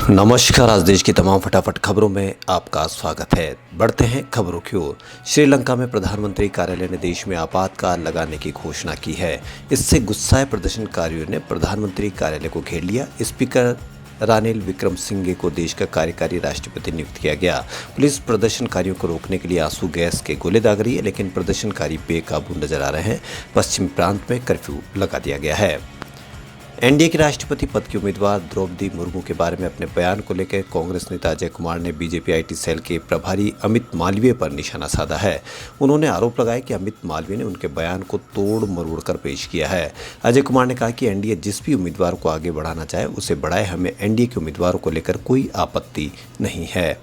नमस्कार। आज देश की तमाम फटाफट खबरों में आपका स्वागत है। बढ़ते हैं खबरों की ओर। श्रीलंका में प्रधानमंत्री कार्यालय ने देश में आपातकाल लगाने की घोषणा की है। इससे गुस्साए प्रदर्शनकारियों ने प्रधानमंत्री कार्यालय को घेर लिया। स्पीकर रानिल विक्रमसिंघे को देश का कार्यकारी राष्ट्रपति नियुक्त किया गया। पुलिस प्रदर्शनकारियों को रोकने के लिए आंसू गैस के गोले दाग रही है, लेकिन प्रदर्शनकारी बेकाबू नजर आ रहे हैं। पश्चिमी प्रांत में कर्फ्यू लगा दिया गया है। एनडीए के राष्ट्रपति पद की उम्मीदवार द्रौपदी मुर्मू के बारे में अपने बयान को लेकर कांग्रेस नेता अजय कुमार ने बीजेपी आईटी सेल के प्रभारी अमित मालवीय पर निशाना साधा है। उन्होंने आरोप लगाया कि अमित मालवीय ने उनके बयान को तोड़ मरोड़ कर पेश किया है। अजय कुमार ने कहा कि एनडीए जिस भी उम्मीदवार को आगे बढ़ाना चाहे उसे बढ़ाए, हमें एनडीए के उम्मीदवारों को लेकर कोई आपत्ति नहीं है।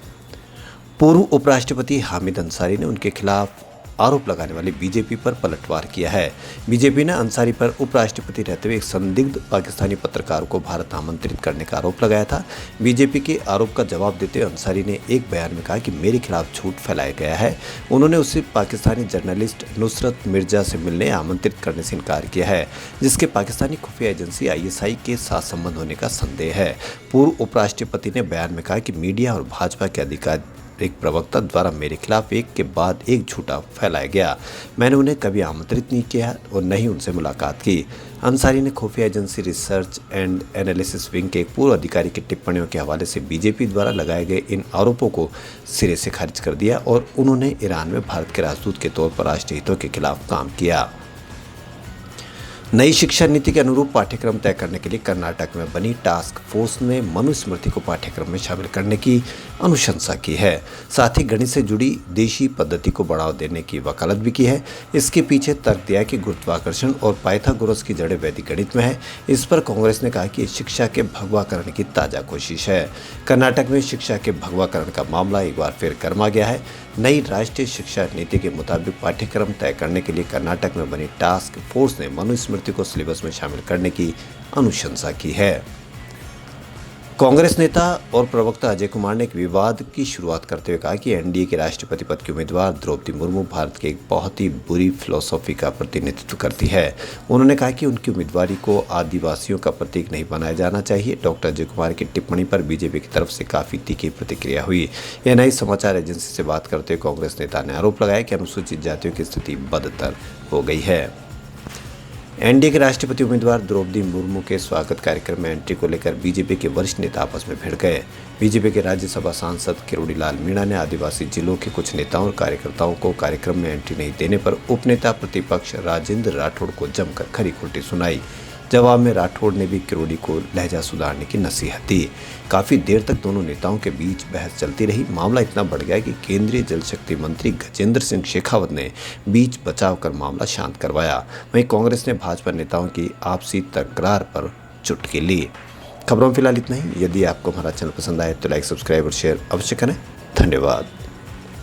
पूर्व उपराष्ट्रपति हामिद अंसारी ने उनके खिलाफ आरोप लगाने वाले बीजेपी पर पलटवार किया है। बीजेपी ने अंसारी पर उपराष्ट्रपति रहते हुए एक संदिग्ध पाकिस्तानी पत्रकार को भारत आमंत्रित करने का आरोप लगाया था। बीजेपी के आरोप का जवाब देते हुए अंसारी ने एक बयान में कहा कि मेरे खिलाफ झूठ फैलाया गया है। उन्होंने उसे पाकिस्तानी जर्नलिस्ट नुसरत मिर्जा से मिलने आमंत्रित करने से इनकार किया है, जिसके पाकिस्तानी खुफिया एजेंसी ISI के साथ संबंध होने का संदेह है। पूर्व उपराष्ट्रपति ने बयान में कहा कि मीडिया और भाजपा के अधिकार एक प्रवक्ता द्वारा मेरे खिलाफ एक के बाद एक झूठा फैलाया गया। मैंने उन्हें कभी आमंत्रित नहीं किया और न ही उनसे मुलाकात की। अंसारी ने खुफिया agency research and analysis wing के एक पूर्व अधिकारी की टिप्पणियों के हवाले से बीजेपी द्वारा लगाए गए इन आरोपों को सिरे से खारिज कर दिया और उन्होंने ईरान में भारत के राजदूत के तौर पर राष्ट्रीय हितों के खिलाफ काम किया। नई शिक्षा नीति के अनुरूप पाठ्यक्रम तय करने के लिए कर्नाटक में बनी टास्क फोर्स ने मनुस्मृति को पाठ्यक्रम में शामिल करने की अनुशंसा की है। साथ ही गणित से जुड़ी देशी पद्धति को बढ़ावा देने की वकालत भी की है। इसके पीछे तर्क दिया कि गुरुत्वाकर्षण और पाइथागोरस की जड़ें वैदिक गणित में है। इस पर कांग्रेस ने कहा कि शिक्षा के भगवाकरण की ताज़ा कोशिश है। कर्नाटक में शिक्षा के भगवाकरण का मामला एक बार फिर गर्मा गया है। नई राष्ट्रीय शिक्षा नीति के मुताबिक पाठ्यक्रम तय करने के लिए कर्नाटक में बनी टास्क फोर्स ने मनुस्मृति को सिलेबस में शामिल करने की अनुशंसा की है। कांग्रेस नेता और प्रवक्ता अजय कुमार ने एक विवाद की शुरुआत करते हुए कहा कि एनडीए के राष्ट्रपति पद की उम्मीदवार द्रौपदी मुर्मू भारत की एक बहुत ही बुरी फिलॉसफी का प्रतिनिधित्व करती है। उन्होंने कहा कि उनकी उम्मीदवारी को आदिवासियों का प्रतीक नहीं बनाया जाना चाहिए। डॉक्टर अजय कुमार की टिप्पणी पर बीजेपी की तरफ से काफ़ी तीखी प्रतिक्रिया हुई। एएनआई समाचार एजेंसी से बात करते हुए कांग्रेस नेता ने आरोप लगाया कि अनुसूचित जातियों की स्थिति बदतर हो गई है। एनडीए के राष्ट्रपति उम्मीदवार द्रौपदी मुर्मू के स्वागत कार्यक्रम में एंट्री को लेकर बीजेपी के वरिष्ठ नेता आपस में भिड़ गए। बीजेपी के राज्यसभा सांसद किरोड़ीलाल मीणा ने आदिवासी जिलों के कुछ नेताओं और कार्यकर्ताओं को कार्यक्रम में एंट्री नहीं देने पर उपनेता प्रतिपक्ष राजेंद्र राठौड़ को जमकर खरी खोटी सुनाई। जवाब में राठौड़ ने भी किरोड़ी को लहजा सुधारने की नसीहत दी। काफ़ी देर तक दोनों नेताओं के बीच बहस चलती रही। मामला इतना बढ़ गया कि केंद्रीय जल शक्ति मंत्री गजेंद्र सिंह शेखावत ने बीच बचाव कर मामला शांत करवाया। वहीं कांग्रेस ने भाजपा नेताओं की आपसी तकरार पर चुटकी ली। खबरों में फिलहाल इतना ही। यदि आपको हमारा चैनल पसंद आए तो लाइक, सब्सक्राइब और शेयर अवश्य करें। धन्यवाद।